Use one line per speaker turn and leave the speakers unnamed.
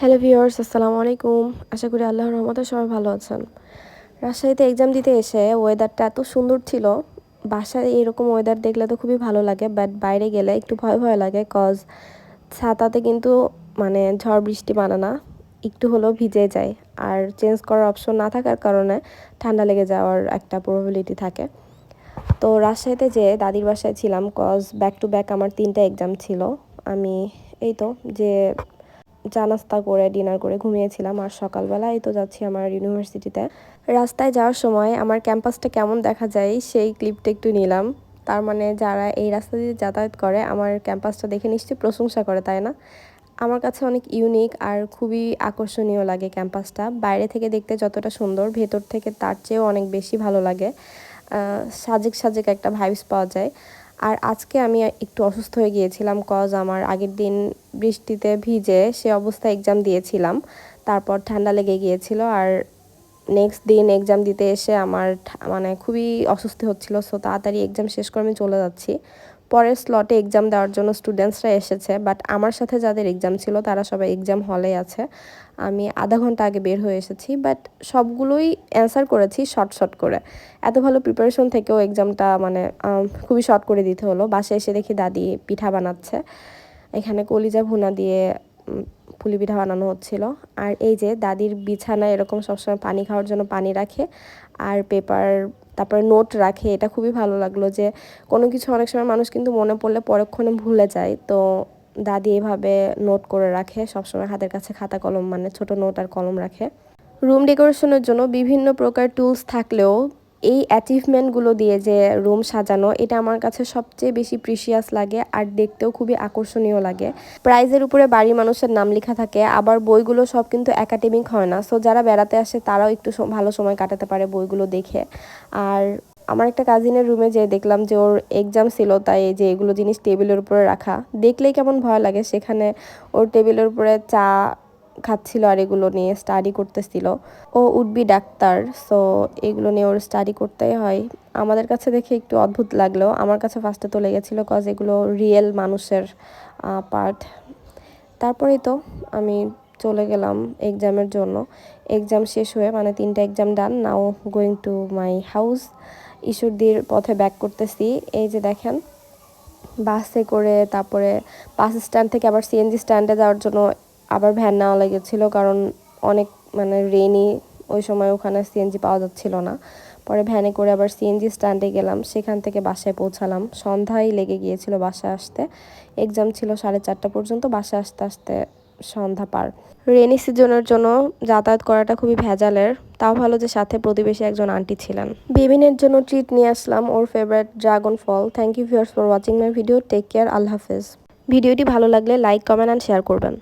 Hello viewers, আসসালামু আলাইকুম। আশা করি আল্লাহর রহমতে সবাই ভালো আছেন। রাজশাহীতে এক্সাম দিতে এসে ওয়েদারটা এত সুন্দর ছিল। বাসায় এরকম ওয়েদার দেখলে তো খুবই ভালো লাগে, বাট বাইরে গেলে একটু ভয় ভয় লাগে। কজ ছাতাতে কিন্তু মানে ঝড় বৃষ্টি মানে না, একটু হলেও ভিজে যায়। আর চেঞ্জ করার অপশন না থাকার কারণে ঠান্ডা লেগে যাওয়ার একটা প্রবাবিলিটি থাকে। তো রাজশাহীতে যে দাদির বাসায় ছিলাম, কজ ব্যাক টু ব্যাক আমার 3টা এক্সাম ছিল। আমি এই তো যে চা নাস্তা করে ডিনার করে ঘুমিয়েছিলাম, আর সকালবেলা এই তো যাচ্ছি আমার ইউনিভার্সিটিতে। রাস্তায় যাওয়ার সময় আমার ক্যাম্পাসটা কেমন দেখা যায় সেই ক্লিপটা একটু নিলাম। তার মানে যারা এই রাস্তা দিয়ে যাতায়াত করে আমার ক্যাম্পাসটা দেখে নিশ্চয়ই প্রশংসা করে, তাই না? আমার কাছে অনেক ইউনিক আর খুবই আকর্ষণীয় লাগে ক্যাম্পাসটা। বাইরে থেকে দেখতে যতটা সুন্দর, ভেতর থেকে তার চেয়েও অনেক বেশি ভালো লাগে। সাজেক সাজেক একটা ভাইবস পাওয়া যায়। আর আজকে আমি একটু অসুস্থ হয়ে গিয়েছিলাম, কজ আমার আগের দিন বৃষ্টিতে ভিজে সে অবস্থায় এক্সাম দিয়েছিলাম। তারপর ঠান্ডা লেগে গিয়েছিল, আর নেক্সট দিন এক্সাম দিতে এসে আমার মানে খুবই অস্বস্তি হচ্ছিল। সো তাড়াতাড়ি এক্সাম শেষ করে আমি চলে যাচ্ছি। পরের স্লটে এক্সাম দেওয়ার জন্য স্টুডেন্টসরা এসেছে, বাট আমার সাথে যাদের এক্সাম ছিল তারা সবাই এক্সাম হলে আছে। আমি আধা ঘন্টা আগে বের হয়ে এসেছি, বাট সবগুলোই অ্যান্সার করেছি শর্ট শর্ট করে। এত ভালো প্রিপারেশন থেকেও এক্সামটা মানে খুবই শর্ট করে দিতে হলো। বাসায় এসে দেখি দাদি পিঠা বানাচ্ছে, এখানে কলিজা ভুনা দিয়ে পুলি পিঠা বানানো হচ্ছিল। আর এই যে দাদির বিছানায় এরকম সবসময় পানি খাওয়ার জন্য পানি রাখে আর পেপার, তারপরে নোট রাখে। এটা খুবই ভালো লাগলো যে কোনো কিছু অনেক সময় মানুষ কিন্তু মনে পড়লে পরক্ষণে ভুলে যায়, তো দাদি এভাবে নোট করে রাখে সবসময় হাতের কাছে, খাতা কলম মানে ছোট নোট আর কলম রাখে। রুম ডেকোরেশনের জন্য বিভিন্ন প্রকার টুলস থাকলেও এই অ্যাচিভমেন্টগুলো দিয়ে যে রুম সাজানো, এটা আমার কাছে সবচেয়ে বেশি প্রিশিয়াস লাগে আর দেখতেও খুবই আকর্ষণীয় লাগে। প্রাইজের উপরে বাড়ির মানুষের নাম লেখা থাকে, আবার বইগুলো সব কিন্তু একাডেমিক হয় না। সো যারা বেড়াতে আসে তারাও একটু ভালো সময় কাটাতে পারে বইগুলো দেখে। আর আমার একটা কাজিনের রুমে যেয়ে দেখলাম যে ওর এক্সাম ছিল, তাই এই যে এগুলো জিনিস টেবিলের উপরে রাখা দেখলেই কেমন ভয় লাগে। সেখানে ওর টেবিলের উপরে চা খাচ্ছিল আর এগুলো নিয়ে স্টাডি করতেছিল। ও উডবি ডাক্তার, সো এগুলো নিয়ে ওর স্টাডি করতেই হয়। আমাদের কাছে দেখে একটু অদ্ভুত লাগলেও আমার কাছে ফার্স্টে তো লেগেছিল, কজ এগুলো রিয়েল মানুষের পার্ট। তারপরেই তো আমি চলে গেলাম এক্সামের জন্য। এক্সাম শেষ হয়ে মানে 3টা exam done, now going to my house. ঈশ্বরদীর পথে ব্যাক করতেছি। এই যে দেখেন বাসে করে, তারপরে বাস স্ট্যান্ড থেকে আবার সিএনজি স্ট্যান্ডে যাওয়ার জন্য আবার ভ্যান নেওয়া লেগেছিলো, কারণ অনেক মানে রেনি, ওই সময় ওখানে সিএনজি পাওয়া যাচ্ছিল না। পরে ভ্যানে করে আবার সিএনজি স্ট্যান্ডে গেলাম, সেখান থেকে বাসায় পৌঁছালাম। সন্ধ্যায় লেগে গিয়েছিল বাসায় আসতে। এক্সাম ছিল 4:30 পর্যন্ত, বাসায় আসতে আসতে সন্ধ্যা পার। রেনি সিজনের জন্য যাতায়াত করাটা খুবই ভেজালের। তাও ভালো যে সাথে প্রতিবেশী একজন আন্টি ছিলেন। বেবিনের জন্য ট্রিট নিয়ে আসলাম, ওর ফেভারিট ড্রাগন ফল। Thank you viewers for watching my video. Take care, আল্লাহ হাফেজ। ভিডিওটি ভালো লাগলে লাইক, কমেন্ট অ্যান্ড শেয়ার করবেন।